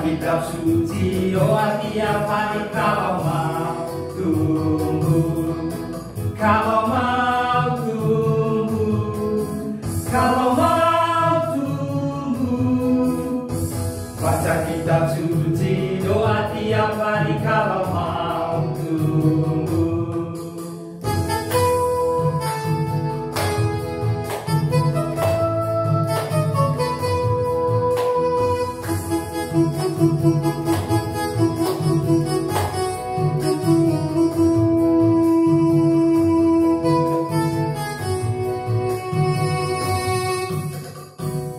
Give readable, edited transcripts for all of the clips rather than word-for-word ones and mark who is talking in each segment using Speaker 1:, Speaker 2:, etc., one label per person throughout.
Speaker 1: kitab suci, doa tiap hari kalau mau tumbuh, kalau mau tumbuh, kalau mau tumbuh. Baca kitab suci, doa tiap hari kalau mau tumbuh.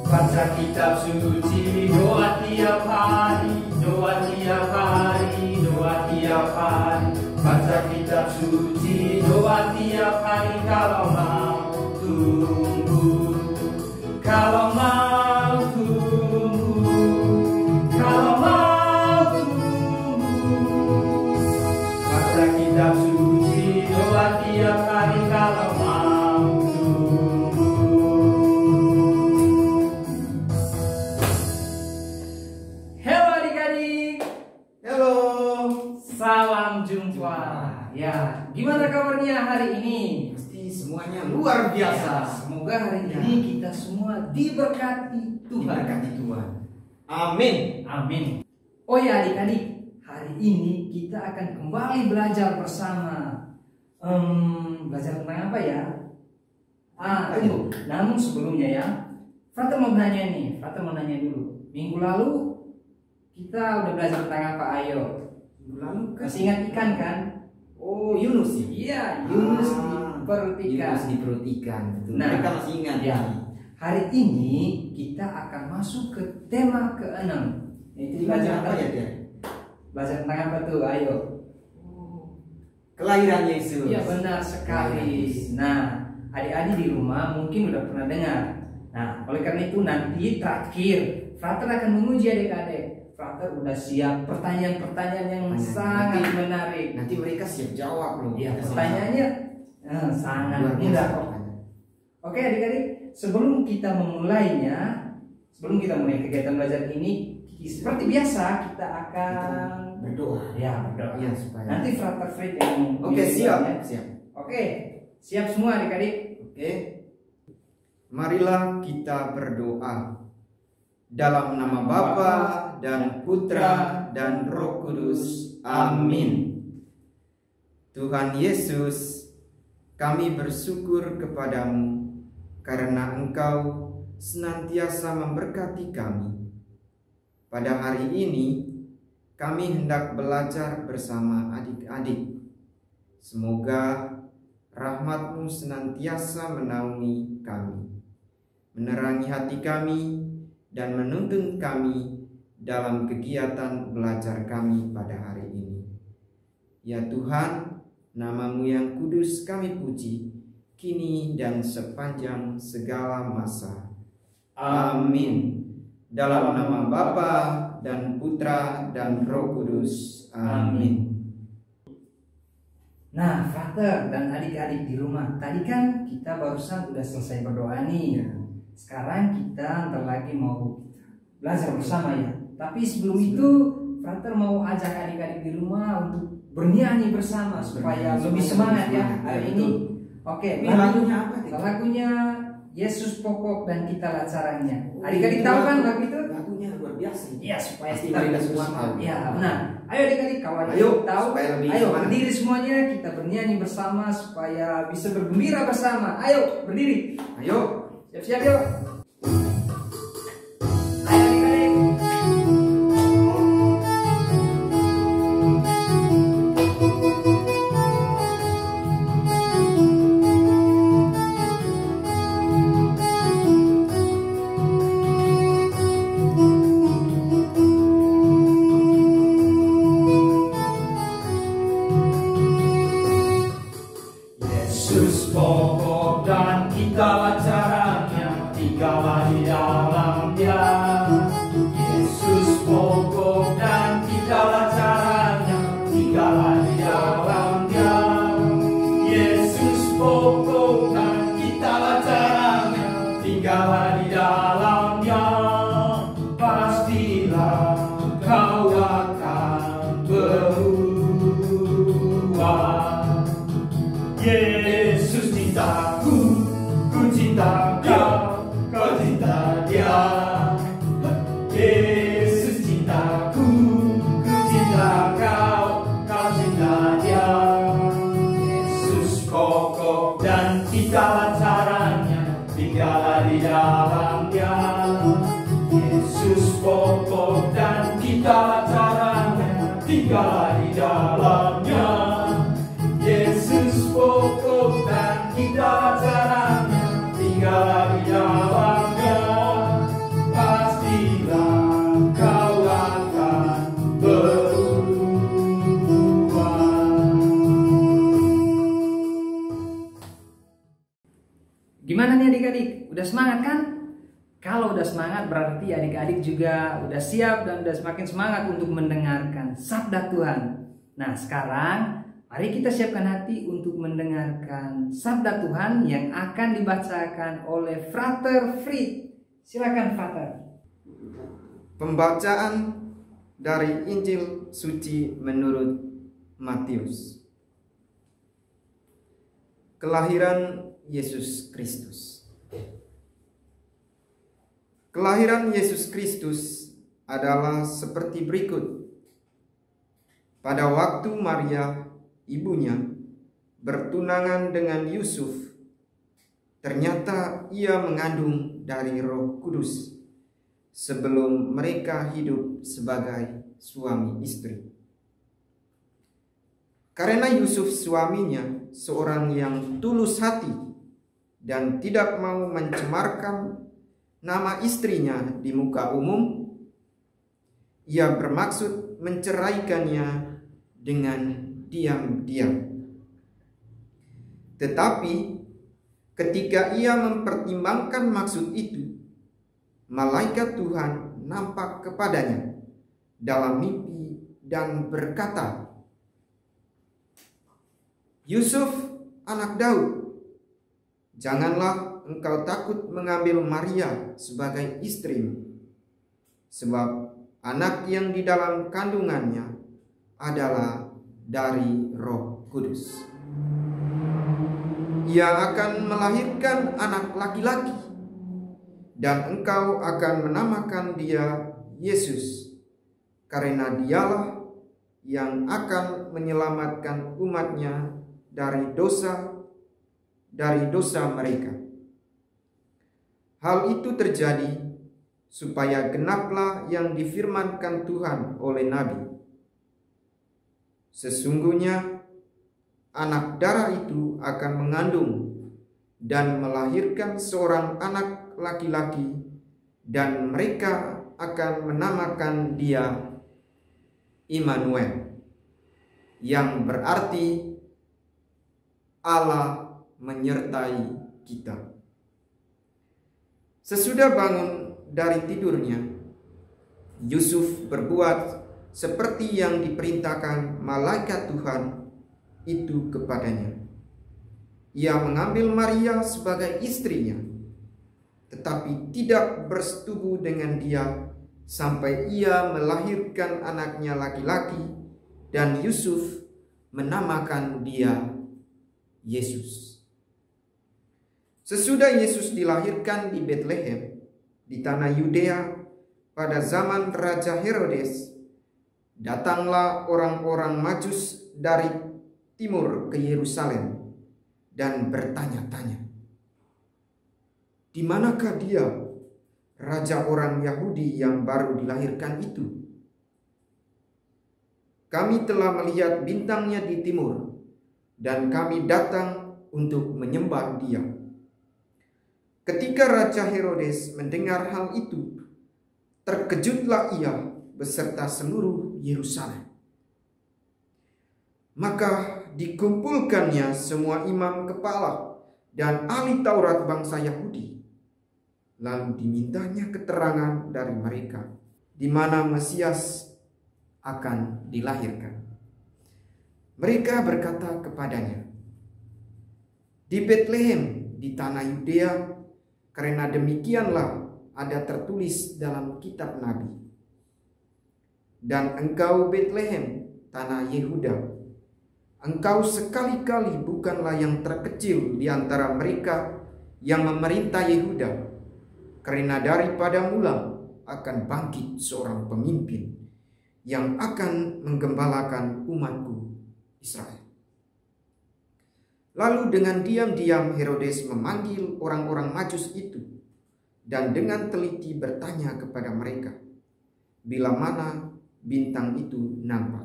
Speaker 1: Baca kitab suci, doa tiap hari, doa tiap hari, doa tiap hari. Baca kitab suci, doa tiap hari kalau mau tumbuh, kalau mau tumbuh, kalau mau tumbuh. Baca kitab suci, doa tiap hari kalau mau tumbuh. Salam jumpa. Ya, gimana kabarnya hari ini?
Speaker 2: Pasti semuanya luar biasa.
Speaker 1: Ya, semoga hari ini kita semua diberkati Tuhan.
Speaker 2: Diberkati Tuhan. Amin.
Speaker 1: Amin. Oh ya adik-adik, hari ini kita akan kembali belajar bersama. Belajar tentang apa ya? Tunggu. Namun sebelumnya ya, Frater mau nanya nih. Frater mau nanya dulu. Minggu lalu kita udah belajar tentang apa? Ayo.
Speaker 2: Lalu
Speaker 1: Masih ingat ikan kan?
Speaker 2: oh Yunus ya?
Speaker 1: Iya, Yunus di perut ikan.
Speaker 2: Yunus di perut ikan. Betul.
Speaker 1: Nah,
Speaker 2: Mereka masih ingat
Speaker 1: ya. Hari ini kita akan masuk ke tema ke-6. Yaitu
Speaker 2: Belajar apa ya dia?
Speaker 1: Belajar tentang apa tuh? Ayo.
Speaker 2: Kelahiran Yesus.
Speaker 1: Iya benar sekali. Nah, adik-adik di rumah mungkin udah pernah dengar. Nah, oleh karena itu nanti terakhir Frater akan menguji adik-adik. Frater udah siap pertanyaan-pertanyaan yang sangat menarik.
Speaker 2: Nanti mereka siap jawab loh.
Speaker 1: Iya, pertanyaannya sangat mudah kok. Oke adik-adik, sebelum kita mulai kegiatan belajar ini, seperti biasa kita akan
Speaker 2: berdoa.
Speaker 1: Ya, berdoa.
Speaker 2: Iya, supaya
Speaker 1: Nanti Frater Fred yang
Speaker 2: Oke, siap.
Speaker 1: ya.
Speaker 2: Siap.
Speaker 1: Oke, siap semua adik-adik.
Speaker 2: Oke. Marilah kita berdoa. Dalam nama Bapa dan Putra dan Roh Kudus. Amin. Tuhan Yesus, kami bersyukur kepadamu karena Engkau senantiasa memberkati kami. Pada hari ini, kami hendak belajar bersama adik-adik. Semoga rahmat-Mu senantiasa menaungi kami, menerangi hati kami, dan menuntun kami dalam kegiatan belajar kami pada hari ini. Ya Tuhan, nama-Mu yang kudus kami puji, kini dan sepanjang segala masa. Amin. Dalam nama Bapa dan Putra dan Roh Kudus. Amin.
Speaker 1: Nah, Frater dan adik-adik di rumah, tadi kan kita barusan udah selesai berdoa nih.
Speaker 2: Ya.
Speaker 1: Sekarang kita ntar lagi mau belajar bersama ya. Tapi sebelum itu Frater mau ajak adik-adik di rumah untuk bernyanyi bersama supaya lebih semangat ya hari ini. Oke,
Speaker 2: lagunya apa?
Speaker 1: Lagunya Yesus Pokok dan Kitalah Caranya. Adik-adik tahu kan lagu itu?
Speaker 2: Lagunya luar biasa.
Speaker 1: Iya, supaya
Speaker 2: Pasti
Speaker 1: kita
Speaker 2: mereka
Speaker 1: lebih
Speaker 2: semua
Speaker 1: semangat.
Speaker 2: tahu.
Speaker 1: Ya, benar. Ayo adik-adik, kawan
Speaker 2: Ayo,
Speaker 1: tahu.
Speaker 2: supaya lebih
Speaker 1: Ayo
Speaker 2: semangat.
Speaker 1: berdiri semuanya, kita bernyanyi bersama supaya bisa bergembira bersama. Ayo berdiri.
Speaker 2: Ayo.
Speaker 1: Siap-siap yuk. Ayo adik-adik. Yesus pokok dan kitalah caranya, tinggallah di dalam Dia. Yesus pokok dan kitalah caranya, tinggallah di dalam Dia. Yesus pokok dan kitalah caranya, tinggallah di dalam Dia. Pastilah kau
Speaker 3: tinggallah di dalamnya. Yesus pokok dan kita caranya, tinggallah di dalamnya. Yesus pokok dan kita caranya, tinggallah di dalamnya. Pastilah kau akan berubah.
Speaker 1: Gimana nih adik-adik? Udah semangat kan? Kalau udah semangat berarti adik-adik juga udah siap dan udah semakin semangat untuk mendengarkan sabda Tuhan. Nah sekarang mari kita siapkan hati untuk mendengarkan sabda Tuhan yang akan dibacakan oleh Frater Frit. Silakan Frater.
Speaker 2: Pembacaan dari Injil Suci menurut Matius. Kelahiran Yesus Kristus. Kelahiran Yesus Kristus adalah seperti berikut. Pada waktu Maria, ibunya, bertunangan dengan Yusuf, ternyata ia mengandung dari Roh Kudus sebelum mereka hidup sebagai suami istri. Karena Yusuf suaminya seorang yang tulus hati dan tidak mau mencemarkan nama istrinya di muka umum, ia bermaksud menceraikannya dengan diam-diam. Tetapi ketika ia mempertimbangkan maksud itu, malaikat Tuhan nampak kepadanya dalam mimpi dan berkata, "Yusuf, anak Daud, janganlah engkau takut mengambil Maria sebagai istrimu, sebab anak yang di dalam kandungannya adalah dari Roh Kudus. Ia akan melahirkan anak laki-laki, dan engkau akan menamakan dia Yesus, karena dialah yang akan menyelamatkan umatnya dari dosa mereka." Hal itu terjadi supaya genaplah yang difirmankan Tuhan oleh Nabi. "Sesungguhnya anak darah itu akan mengandung dan melahirkan seorang anak laki-laki, dan mereka akan menamakan dia Immanuel, yang berarti Allah menyertai kita." Sesudah bangun dari tidurnya, Yusuf berbuat seperti yang diperintahkan malaikat Tuhan itu kepadanya. Ia mengambil Maria sebagai istrinya, tetapi tidak bersetubuh dengan dia sampai ia melahirkan anaknya laki-laki, dan Yusuf menamakan dia Yesus. Sesudah Yesus dilahirkan di Betlehem, di tanah Yudea, pada zaman Raja Herodes, datanglah orang-orang Majus dari timur ke Yerusalem dan bertanya-tanya, "Di manakah dia, raja orang Yahudi yang baru dilahirkan itu? Kami telah melihat bintangnya di timur, dan kami datang untuk menyembah dia." Ketika Raja Herodes mendengar hal itu, terkejutlah ia beserta seluruh Yerusalem. Maka dikumpulkannya semua imam kepala dan ahli Taurat bangsa Yahudi. Lalu dimintanya keterangan dari mereka di mana Mesias akan dilahirkan. Mereka berkata kepadanya, "Di Betlehem di tanah Yudea, karena demikianlah ada tertulis dalam kitab Nabi. Dan engkau Betlehem, tanah Yehuda, engkau sekali-kali bukanlah yang terkecil di antara mereka yang memerintah Yehuda, karena daripada mula akan bangkit seorang pemimpin yang akan menggembalakan umatku Israel." Lalu dengan diam-diam Herodes memanggil orang-orang Majus itu dan dengan teliti bertanya kepada mereka bila mana bintang itu nampak.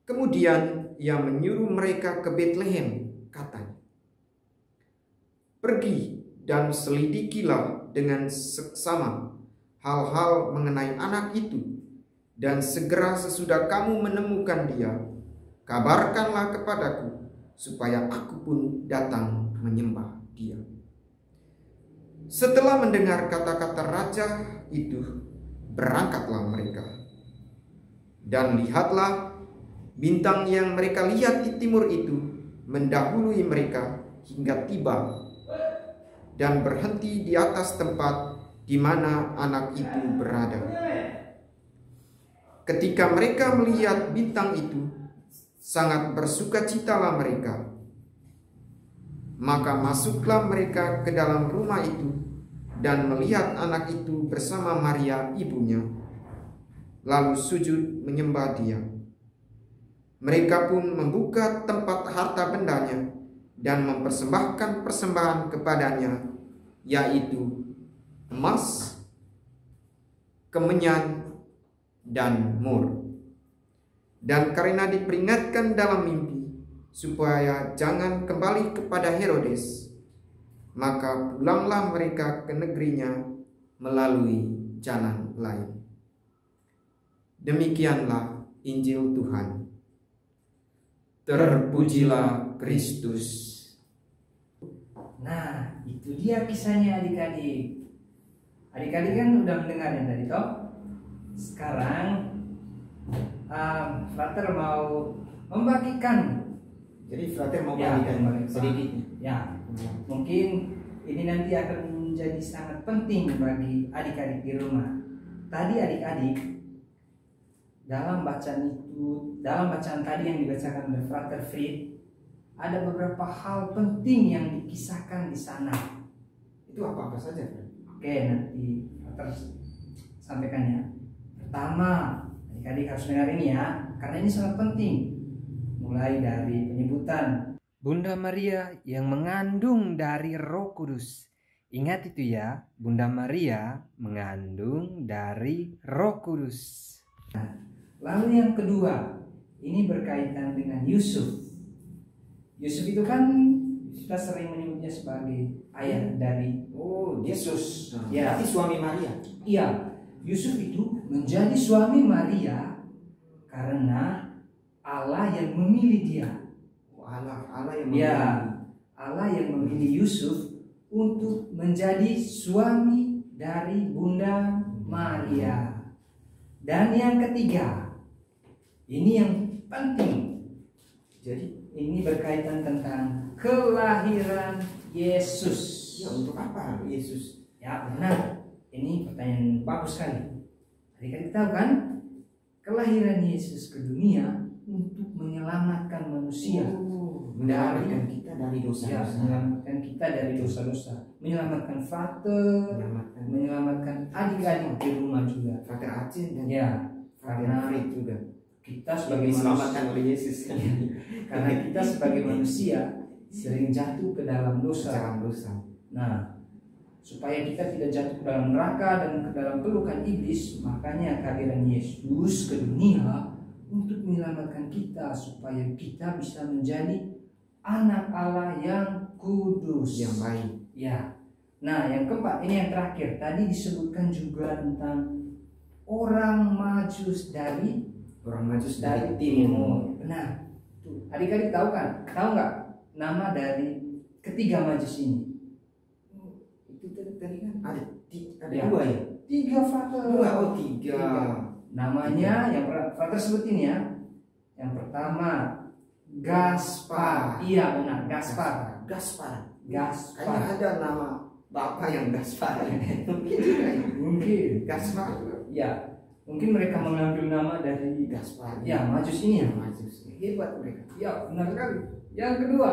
Speaker 2: Kemudian ia menyuruh mereka ke Betlehem, katanya, "Pergi dan selidikilah dengan seksama hal-hal mengenai anak itu, dan segera sesudah kamu menemukan dia, kabarkanlah kepadaku, supaya aku pun datang menyembah dia." Setelah mendengar kata-kata raja itu, berangkatlah mereka. Dan lihatlah, bintang yang mereka lihat di timur itu mendahului mereka hingga tiba dan berhenti di atas tempat di mana anak itu berada. Ketika mereka melihat bintang itu, sangat bersukacitalah mereka. Maka masuklah mereka ke dalam rumah itu dan melihat anak itu bersama Maria ibunya, lalu sujud menyembah dia. Mereka pun membuka tempat harta bendanya dan mempersembahkan persembahan kepadanya, yaitu emas, kemenyan, dan mur. Dan karena diperingatkan dalam mimpi supaya jangan kembali kepada Herodes, maka pulanglah mereka ke negerinya melalui jalan lain. Demikianlah Injil Tuhan. Terpujilah Kristus.
Speaker 1: Nah, itu dia kisahnya adik-adik. Adik-adik kan udah mendengar yang tadi toh. Sekarang Frater mau membagikan.
Speaker 2: Jadi Frater mau
Speaker 1: Ya,
Speaker 2: bagikan sedikit.
Speaker 1: Ya, mungkin ini nanti akan menjadi sangat penting bagi adik-adik di rumah. Tadi adik-adik dalam bacaan tadi yang dibacakan oleh Frater Frit, ada beberapa hal penting yang dikisahkan di sana.
Speaker 2: Itu apa saja, Fred?
Speaker 1: Oke, nanti Frater sampaikan ya. Pertama, adik-adik harus dengar ini ya, karena ini sangat penting. Mulai dari penyebutan Bunda Maria yang mengandung dari Roh Kudus. Ingat itu ya, Bunda Maria mengandung dari Roh Kudus. Nah, lalu yang kedua, ini berkaitan dengan Yusuf. Yusuf itu kan kita sering menyebutnya sebagai ayah dari
Speaker 2: Yesus.
Speaker 1: Ya.
Speaker 2: Berarti suami Maria.
Speaker 1: Iya, Yusuf itu menjadi suami Maria karena Allah yang memilih dia.
Speaker 2: Allah yang
Speaker 1: Ya, Allah yang memilih Yusuf untuk menjadi suami dari Bunda Maria. Dan yang ketiga, ini yang penting. Jadi ini berkaitan tentang kelahiran Yesus.
Speaker 2: Ya, untuk apa Yesus?
Speaker 1: Ya benar, ini pertanyaan bagus sekali. Tadi kan kita tahu kan, kelahiran Yesus ke dunia untuk menyelamatkan manusia.
Speaker 2: Menyelamatkan kita dari dosa-dosa.
Speaker 1: Ya, menyelamatkan kita dari dosa-dosa, menyelamatkan Frater, menyelamatkan adik-adik di rumah juga.
Speaker 2: Frater Aceh dan
Speaker 1: Ya,
Speaker 2: karena Frit juga.
Speaker 1: Kita sebagai
Speaker 2: diselamatkan
Speaker 1: manusia,
Speaker 2: oleh Yesus.
Speaker 1: karena kita sebagai manusia sering jatuh ke dalam dosa. Nah, supaya kita tidak jatuh ke dalam neraka dan ke dalam pelukan iblis, makanya kehadiran Yesus ke dunia untuk menyelamatkan kita supaya kita bisa menjadi anak Allah yang kudus,
Speaker 2: yang baik.
Speaker 1: Ya. Nah, yang keempat, ini yang terakhir. Tadi disebutkan juga tentang orang Majus dari timur. Benar. Tuh, adik-adik tahu kan? Tahu nggak nama dari ketiga Majus ini?
Speaker 2: Itu tadi kan ada
Speaker 1: Ya.
Speaker 2: dua ya?
Speaker 1: Tiga Frater.
Speaker 2: Tiga.
Speaker 1: Namanya yang Frater sebutin ya. Yang pertama Gaspar. Iya benar, Gaspar.
Speaker 2: Kayaknya ada nama bapak yang Gaspar.
Speaker 1: Mungkin
Speaker 2: Gaspar.
Speaker 1: Ya, mungkin mereka mengambil nama dari
Speaker 2: Gaspar.
Speaker 1: Ya, Majus ini ya.
Speaker 2: Hebat mereka.
Speaker 1: Ya, benar sekali. Yang kedua,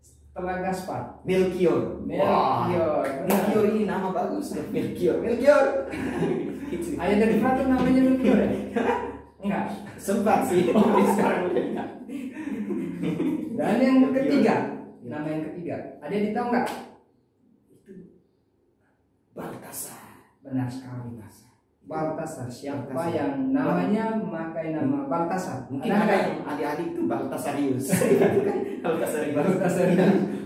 Speaker 1: setelah Gaspar,
Speaker 2: Melchior. Melchior ini nama bagus. Melchior.
Speaker 1: Ayah dari Frater namanya Melchior ya? Enggak.
Speaker 2: Sempat sih. Sekarang udah enggak.
Speaker 1: Dan yang ketiga, nama yang ketiga, ada yang tahu nggak? Itu Baltasar. Benar sekali, Baltasar. Siapa
Speaker 2: Baltasar.
Speaker 1: yang namanya memakai nama Baltasar?
Speaker 2: Mungkin
Speaker 1: Ada nggak?
Speaker 2: adik-adik itu Baltasarius.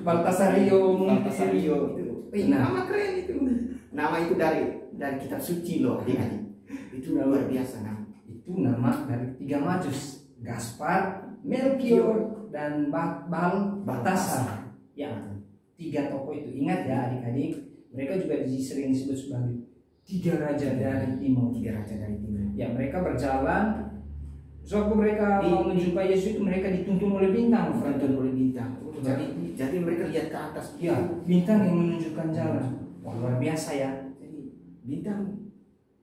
Speaker 1: Baltasario mungkin.
Speaker 2: Baltasario itu.
Speaker 1: Nah.
Speaker 2: Nama keren itu. Nama itu dari kitab suci loh adik-adik. Itu luar biasa nama.
Speaker 1: Itu nama dari 3 majus, Gaspar, Melchior, dan Baltasar. Ya, 3 tokoh itu. Ingat ya adik-adik, mereka juga sering disebut sebagai 3 raja dari timur.
Speaker 2: 3 raja dari timur.
Speaker 1: Ya, mereka berjalan. Sewaktu mereka mau menjumpai Yesus itu mereka dituntun oleh bintang.
Speaker 2: Dituntun oleh bintang. Jadi mereka lihat ke atas.
Speaker 1: Ya, bintang yang menunjukkan jalan. Wah, luar biasa ya.
Speaker 2: Jadi bintang.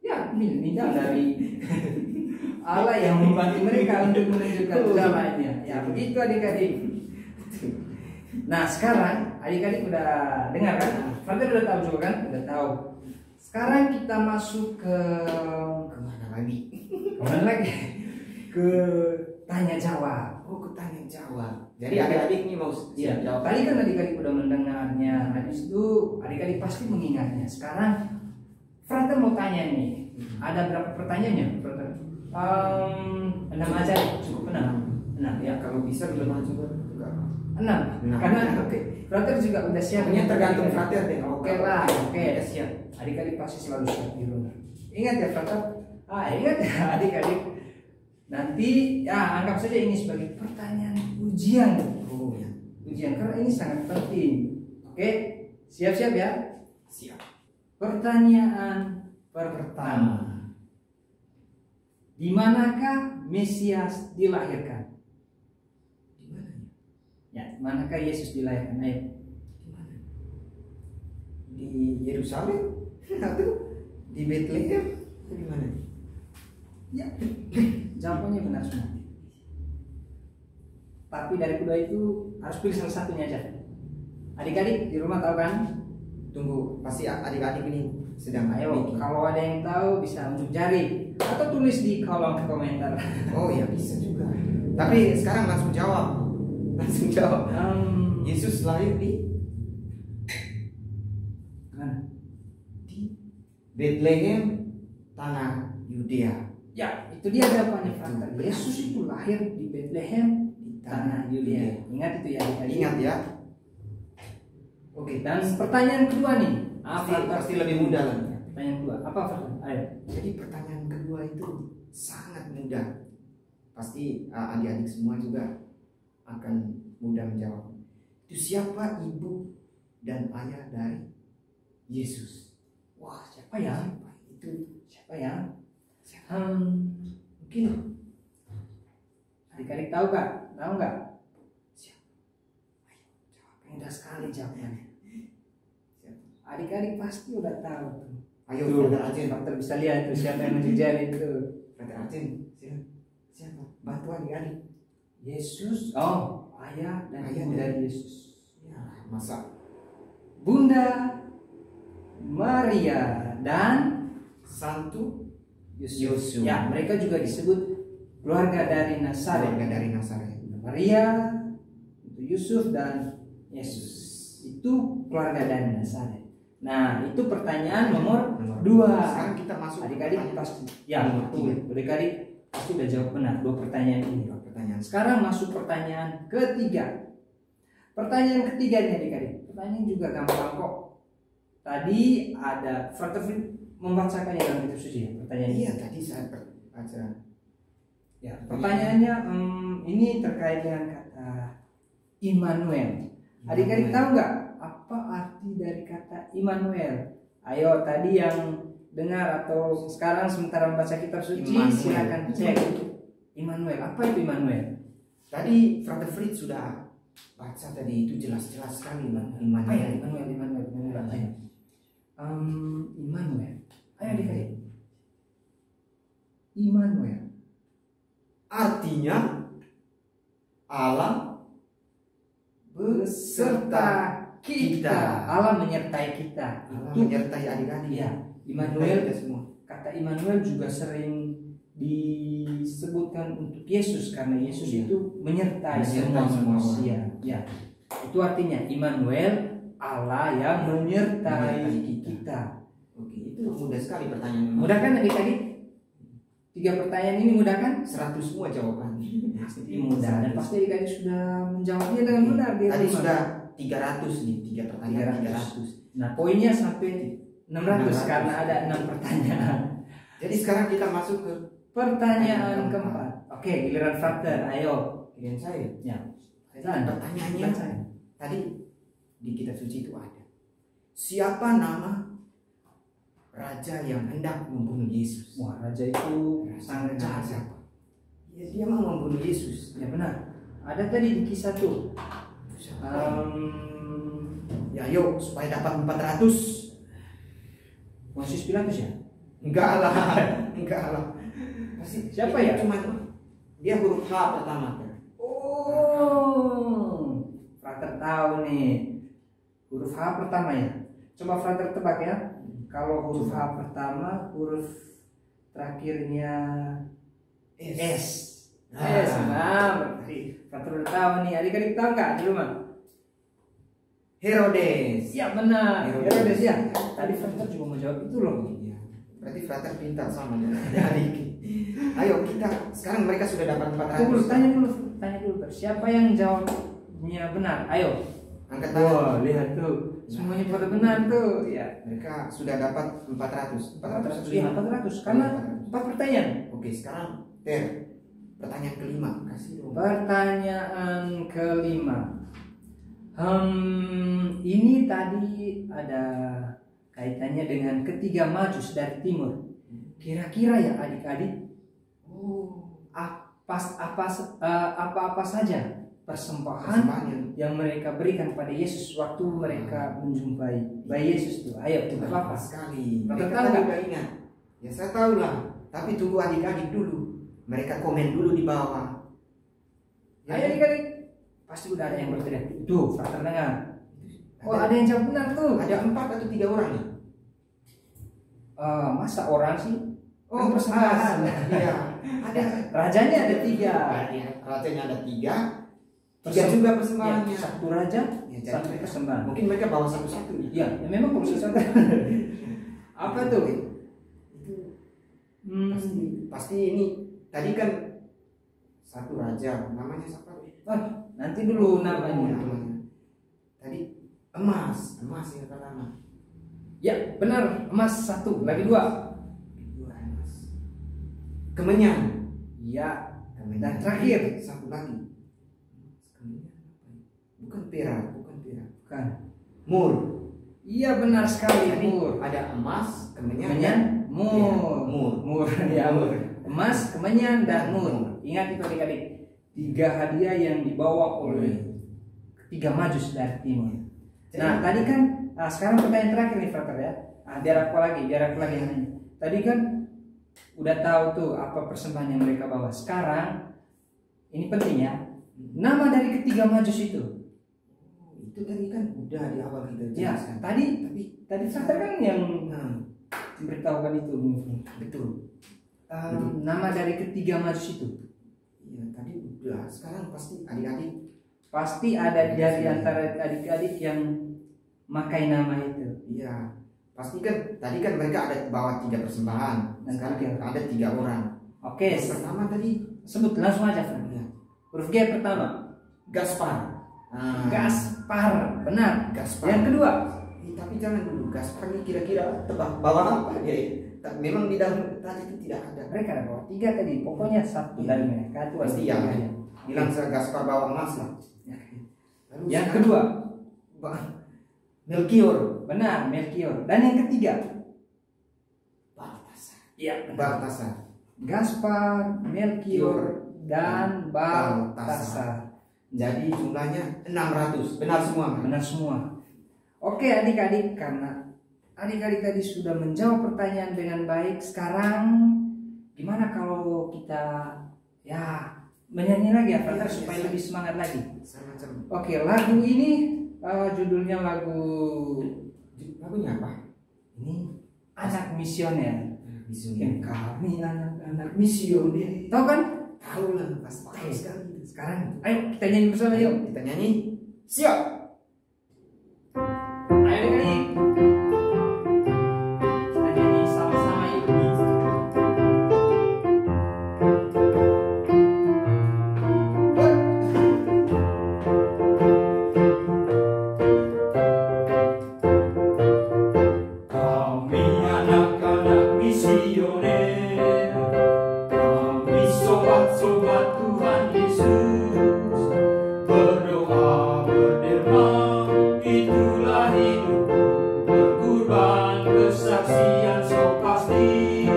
Speaker 1: Ya, bintang dari Allah yang membantu mereka untuk menunjukkan jalannya. Ya, begitu adik-adik. Nah, sekarang adik-adik udah dengar kan? Father udah tahu juga kan? Udah tahu. Sekarang kita masuk ke
Speaker 2: Kemana lagi?
Speaker 1: kemana lagi? Ke tanya jawab.
Speaker 2: Oh, ke tanya jawab. Jadi adik-adik ini mau
Speaker 1: Iya.
Speaker 2: jawab.
Speaker 1: Tadi kan adik-adik udah mendengarnya. Habis itu adik-adik pasti mengingatnya. Sekarang Frater mau tanya nih. Ada berapa pertanyaannya? Frater? 6 aja, cukup 6 ya.
Speaker 2: Kalau bisa belum juga.
Speaker 1: 6.
Speaker 2: Nah,
Speaker 1: Karena
Speaker 2: oke.
Speaker 1: Frater juga udah siap.
Speaker 2: Pokoknya tergantung Frater deh.
Speaker 1: Oke lah, oke, siap. Adik-adik pasti selalu siap di rumah. Ingat ya Frater. Ingat ya adik-adik. Nanti ya anggap saja ini sebagai pertanyaan ujian.
Speaker 2: Oh ya.
Speaker 1: Ujian karena ini sangat penting. Oke, siap-siap ya.
Speaker 2: Siap.
Speaker 1: Pertanyaan pertama. Di manakah Mesias dilahirkan?
Speaker 2: Di mana?
Speaker 1: Ya, di manakah Yesus dilahirkan? Ayo.
Speaker 2: Di mana? Di Yerusalem atau di Bethlehem? Atau di mana?
Speaker 1: Ya, jawabannya benar semua. Tapi dari kedua itu harus pilih salah satunya aja. Adik-adik di rumah tahu kan?
Speaker 2: Tunggu, pasti adik-adik ini sedang
Speaker 1: Ayo,
Speaker 2: bikin.
Speaker 1: kalau ada yang tahu bisa unjuk jari atau tulis di kolom komentar.
Speaker 2: Oh ya bisa juga. Tapi sekarang langsung jawab. Langsung jawab. Yesus lahir di
Speaker 1: Mana?
Speaker 2: di Bethlehem, tanah Yudea.
Speaker 1: Ya, itu dia jawabannya Frater. Yesus itu lahir di Bethlehem di tanah Yudea. Ingat itu ya, adik-adik.
Speaker 2: Ingat ya.
Speaker 1: Oke, dan pertanyaan kedua nih.
Speaker 2: Pasti lebih mudah lah.
Speaker 1: Pertanyaan kedua, apa Frater? Ayo.
Speaker 2: Jadi pertanyaan kedua itu sangat mudah. Pasti adik-adik semua juga akan mudah menjawab. Itu siapa ibu dan ayah dari Yesus?
Speaker 1: Wah, siapa ya? Siapa ya? Mungkin adik-adik tahu gak? Tahu nggak?
Speaker 2: Siapa? Ayo jawab.
Speaker 1: Mudah sekali jawabannya. Adik-adik pasti udah tahu tuh.
Speaker 2: Ayo,
Speaker 1: Tuh,
Speaker 2: Brother Ajin.
Speaker 1: Frater bisa lihat tuh siapa yang menjejari itu.
Speaker 2: Brother Ajin, siapa? Bantu adik-adik.
Speaker 1: Yesus, oh, ayah dan
Speaker 2: Ayah
Speaker 1: ibu
Speaker 2: dan-
Speaker 1: dari Yesus.
Speaker 2: Ya, masa
Speaker 1: Bunda Maria dan
Speaker 2: Santu
Speaker 1: Yusuf.
Speaker 2: Yusuf.
Speaker 1: Ya, mereka juga disebut keluarga dari Nazaret.
Speaker 2: keluarga dari Nazaret.
Speaker 1: Maria, itu Yusuf dan Yesus. Itu keluarga dari Nazaret. Nah, itu pertanyaan nomor 2.
Speaker 2: Sekarang kita masuk
Speaker 1: Adik-adik
Speaker 2: pertanyaan
Speaker 1: pasti ya,
Speaker 2: nomor
Speaker 1: betul. Adik-adik pasti udah jawab benar 2 pertanyaan ini.
Speaker 2: pertanyaan.
Speaker 1: Sekarang masuk pertanyaan ketiga. Pertanyaan ketiga nih adik-adik. Pertanyaan juga gampang kok. Tadi ada Frater membacakannya dalam kitab suci ya, pertanyaan ini.
Speaker 2: Iya, tadi saya baca.
Speaker 1: Ya, pertanyaannya ini terkait dengan kata Immanuel. Adik-adik tahu nggak apa arti dari kata Immanuel? Ayo tadi yang dengar atau sekarang sementara membaca kitab suci
Speaker 2: Immanuel.
Speaker 1: silakan cek. Immanuel, apa itu Immanuel?
Speaker 2: Tadi Frater Fritz sudah baca tadi, itu jelas-jelas sekali
Speaker 1: Apa ya
Speaker 2: Immanuel.
Speaker 1: Immanuel? Ayo. Immanuel. Ayo adik-adik. Immanuel.
Speaker 2: Artinya Allah
Speaker 1: Beserta kita. Allah menyertai kita.
Speaker 2: Allah
Speaker 1: Itu
Speaker 2: menyertai adik-adik.
Speaker 1: ya. Immanuel,
Speaker 2: kita semua.
Speaker 1: kata Immanuel juga sering disebutkan untuk Yesus karena Yesus
Speaker 2: Iya.
Speaker 1: itu menyertai semua
Speaker 2: semua
Speaker 1: manusia. Ya, itu artinya Immanuel, Allah yang menyertai kita.
Speaker 2: Oke, itu mudah sekali pertanyaannya.
Speaker 1: Mudah kan adik-adik? 3 pertanyaan ini mudah kan?
Speaker 2: 100 semua jawabannya.
Speaker 1: Pasti mudah dan pasti adik-adik sudah menjawabnya dengan benar. Di
Speaker 2: Tadi
Speaker 1: rumah.
Speaker 2: sudah 300 nih, 3 pertanyaan 300.
Speaker 1: Nah, poinnya sampai 600 karena ada 6 pertanyaan.
Speaker 2: Jadi sekarang kita masuk ke
Speaker 1: Pertanyaan keempat. Oke, giliran Frater, ayo.
Speaker 2: giliran saya.
Speaker 1: Ya.
Speaker 2: Jadi pertanyaannya tadi di kitab suci itu ada. Siapa nama raja yang hendak membunuh Yesus?
Speaker 1: Wah, raja itu sangat jahat.
Speaker 2: Siapa? Ya, dia mau membunuh Yesus.
Speaker 1: Ya benar. Ada tadi di kisah tuh.
Speaker 2: Ya yuk supaya dapat 400.
Speaker 1: Pontius Pilatus ya?
Speaker 2: Enggak lah, enggak lah. Pasti
Speaker 1: Siapa ya?
Speaker 2: Cuma dia huruf H pertama.
Speaker 1: Oh, Frater tahu nih. Huruf H pertama ya. Coba Frater tebak ya. Kalau huruf H pertama, huruf terakhirnya S. S. Nah, berarti Frater udah tahu nih. Adik-adik tahu nggak di rumah?
Speaker 2: Herodes.
Speaker 1: Ya benar.
Speaker 2: Herodes.
Speaker 1: Herodes ya. Tadi Frater juga mau jawab itu loh.
Speaker 2: Iya. Berarti Frater pintar sama dengan adik. Ayo kita sekarang mereka sudah dapat 400.
Speaker 1: Tanya dulu. Siapa yang jawabnya benar? Ayo.
Speaker 2: Angkat tangan.
Speaker 1: Wah, lihat tuh. Semuanya pada benar tuh. Ya.
Speaker 2: Mereka sudah dapat 400. 400.
Speaker 1: Iya, 400 karena 4 pertanyaan.
Speaker 2: Oke, sekarang pertanyaan kelima. Kasih dong.
Speaker 1: Pertanyaan kelima. Ini tadi ada kaitannya dengan ketiga majus dari timur. Kira-kira ya adik-adik, apa saja persembahan yang mereka berikan pada Yesus waktu mereka menjumpai bayi Yesus itu? Ayo kita
Speaker 2: Apa
Speaker 1: apa?
Speaker 2: sekali.
Speaker 1: Mereka
Speaker 2: Mereka
Speaker 1: tahu
Speaker 2: tadi
Speaker 1: nggak?
Speaker 2: udah ingat. Ya saya tahu lah. Tapi tunggu adik-adik dulu. Mereka komen dulu di bawah.
Speaker 1: Ayo adik-adik, pasti udah ada yang berteriak. Tuh, Frater dengar. Oh, ada yang jawab benar tuh.
Speaker 2: Ada 4 atau 3 orang ya?
Speaker 1: Masa orang sih?
Speaker 2: Oh,
Speaker 1: Kan persembahan.
Speaker 2: Iya. Ada.
Speaker 1: Rajanya ada 3.
Speaker 2: Rajanya ada 3. 3 juga persembahannya.
Speaker 1: Ya, 1 raja,
Speaker 2: Ya,
Speaker 1: 1 persembahan.
Speaker 2: Mungkin mereka bawa satu-satu ya.
Speaker 1: Iya, ya memang proses apa tuh?
Speaker 2: Pasti ini tadi kan 1 raja, namanya siapa?
Speaker 1: Nanti dulu namanya.
Speaker 2: Tadi emas yang pertama.
Speaker 1: Ya, benar, emas 1, lagi 2.
Speaker 2: Emas. Kemenyan.
Speaker 1: Ya,
Speaker 2: Kemenyan.
Speaker 1: dan terakhir
Speaker 2: 1 lagi. Kemenyan apa ya? Bukan perak.
Speaker 1: bukan.
Speaker 2: Mur.
Speaker 1: Iya benar sekali,
Speaker 2: Jadi
Speaker 1: mur.
Speaker 2: ada emas, kemenyan,
Speaker 1: Kemenyan, mur.
Speaker 2: Mur.
Speaker 1: Ya, mur. Emas, kemenyan, dan
Speaker 2: Mur.
Speaker 1: mur. Ingat itu adik-adik. 3 hadiah yang dibawa oleh ketiga majus dari timur. Nah, tadi kan sekarang pertanyaan terakhir nih Frater ya. Biar aku lagi nanya. Tadi kan udah tahu tuh apa persembahan yang mereka bawa. Sekarang ini penting ya. Nama dari ketiga majus itu.
Speaker 2: Itu tadi kan udah di awal kita
Speaker 1: Ya,
Speaker 2: jelaskan.
Speaker 1: tadi Frater kan yang beritahukan itu.
Speaker 2: Betul.
Speaker 1: Nama dari ketiga majus itu.
Speaker 2: Iya, tadi udah. Sekarang pasti adik-adik
Speaker 1: Pasti ada dari antara adik-adik yang makai nama itu.
Speaker 2: iya. Pasti kan tadi kan mereka ada bawa 3 persembahan.
Speaker 1: Dan
Speaker 2: Sekarang ada 3 orang.
Speaker 1: Oke,
Speaker 2: Yang pertama tadi
Speaker 1: sebut langsung aja Frater.
Speaker 2: ya,
Speaker 1: Huruf G pertama.
Speaker 2: Gaspar.
Speaker 1: Gaspar, benar.
Speaker 2: Gaspar.
Speaker 1: Yang kedua,
Speaker 2: Tapi jangan dulu. Gaspar ini kira-kira tebak bawa apa ya? Memang di dalam tadi itu tidak ada.
Speaker 1: mereka ada bawa 3 tadi. Pokoknya 1 dari mereka itu
Speaker 2: Pasti
Speaker 1: ada
Speaker 2: ya.
Speaker 1: 3.
Speaker 2: Bilang saya Gaspar bawa emas lah. Lalu
Speaker 1: Yang
Speaker 2: sekarang,
Speaker 1: kedua,
Speaker 2: Melkior.
Speaker 1: benar, Melkior. Dan yang ketiga,
Speaker 2: Baltasar.
Speaker 1: iya,
Speaker 2: Baltasar.
Speaker 1: Gaspar, Melkior, dan Baltasar.
Speaker 2: Jadi jumlahnya 600. Benar semua.
Speaker 1: Benar semua. Oke adik-adik, karena adik-adik tadi sudah menjawab pertanyaan dengan baik. Sekarang gimana kalau kita menyanyi lagi ya Frater supaya lebih semangat lagi.
Speaker 2: Semacam.
Speaker 1: Oke, lagu ini judulnya lagunya
Speaker 2: Lagunya apa?
Speaker 1: ini Anak Misioner.
Speaker 2: misioner.
Speaker 1: Kami anak-anak misioner. Tahu kan?
Speaker 2: Tahu lah, pasti tahu sekali.
Speaker 1: Sekarang ayo kita nyanyi bersama yuk.
Speaker 2: Kita nyanyi. Siap.
Speaker 1: Ayo nih. Kita nyanyi sama-sama yuk.
Speaker 3: Kami anak-anak misioner, kami sobat-sobat Tuhan Yesus, berdoa berderma, itulah hidup, berkorban kesaksian so pasti.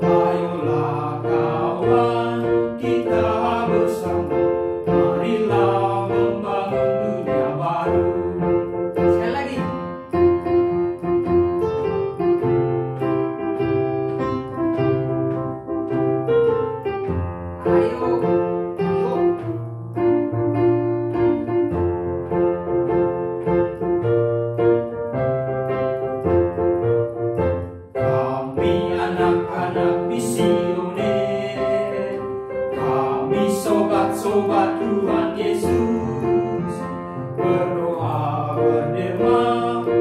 Speaker 3: Ayolah kawan, kita bersama, marilah membangun dunia baru.
Speaker 1: Sekali lagi. Ayo.
Speaker 3: Kami anak-anak misioner, kami sobat-sobat Tuhan Yesus, berdoa berderma,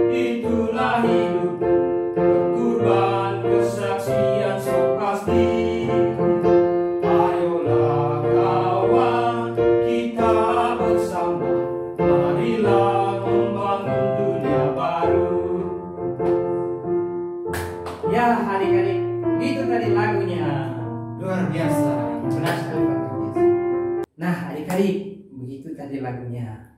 Speaker 3: itulah hidup, berkorban kesaksian so pasti. Ayolah kawan, kita bersama, marilah membangun dunia baru.
Speaker 1: Ya adik-adik, itu tadi lagunya.
Speaker 2: Luar biasa.
Speaker 1: Benar sekali Pak. Nah adik-adik, begitu tadi lagunya.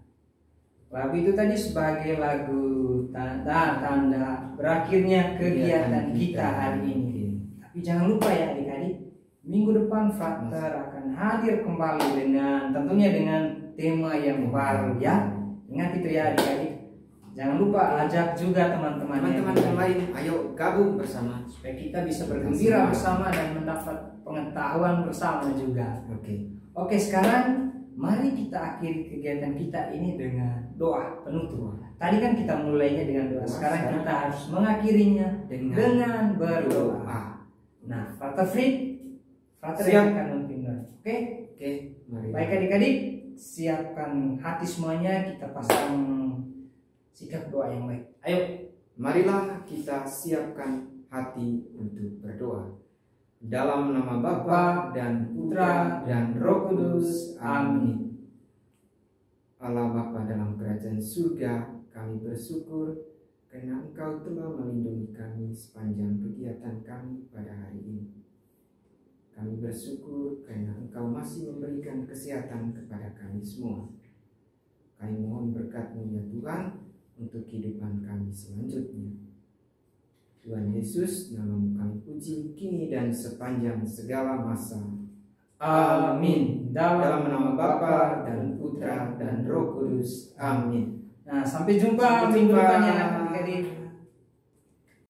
Speaker 1: Lagu itu tadi sebagai lagu tanda berakhirnya kegiatan kita hari ini. Tapi jangan lupa ya adik-adik, minggu depan Frater akan hadir kembali dengan tentunya dengan tema yang baru ya. Ingat itu ya adik-adik. Jangan lupa ajak juga teman-teman
Speaker 2: Teman-teman yang lain, ayo gabung bersama.
Speaker 1: supaya kita bisa bergembira bersama dan mendapat pengetahuan bersama juga. Oke, sekarang mari kita akhiri kegiatan kita ini dengan doa penutup. Tadi kan kita mulainya dengan doa. Sekarang kita harus mengakhirinya dengan berdoa. Nah, Frater Frit, Frater yang akan memimpin. Oke,
Speaker 2: Mari.
Speaker 1: baik adik-adik, siapkan hati semuanya. Kita pasang sikap doa yang baik. Ayo.
Speaker 2: Marilah kita siapkan hati untuk berdoa. Dalam nama Bapa dan Putra dan Roh Kudus. Amin. Allah Bapa dalam kerajaan surga, kami bersyukur karena Engkau telah melindungi kami sepanjang kegiatan kami pada hari ini. Kami bersyukur karena Engkau masih memberikan kesehatan kepada kami semua. Kami mohon berkat-Mu ya Tuhan untuk kehidupan kami selanjutnya. Tuhan Yesus, namamu kami puji kini dan sepanjang segala masa.
Speaker 1: Amin.
Speaker 2: Dalam nama Bapa dan Putra dan Roh Kudus. Amin.
Speaker 1: Nah, sampai jumpa
Speaker 2: Sampai
Speaker 1: minggu
Speaker 2: jumpa.
Speaker 1: depannya adik-adik.